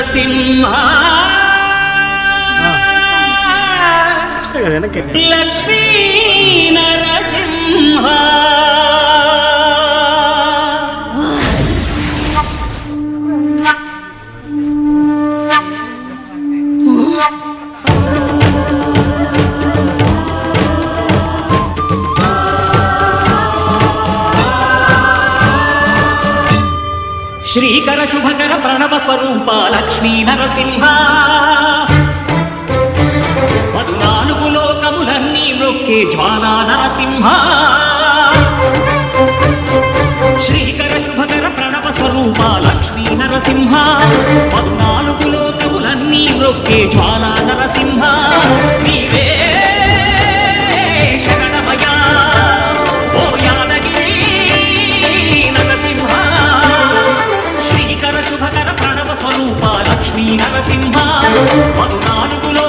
నరసింహ లక్ష్మీ నరసింహ శ్రీకర శుభకర ప్రణవ స్వరూప లక్ష్మీ నరసింహ 14 లోకములన్నీ మ్రొక్కే జ్వాలా నరసింహ శ్రీకర శుభకర ప్రణవ స్వరూప లక్ష్మీ నరసింహ 14 లోకములన్నీ మ్రొక్కే జ్వాలా నరసింహ నీవే శరణమయ్యా ఓ యాదగిరి నరసింహ శ్రీకర శుభకర ప్రణవ స్వరూప లక్ష్మీ నరసింహ 14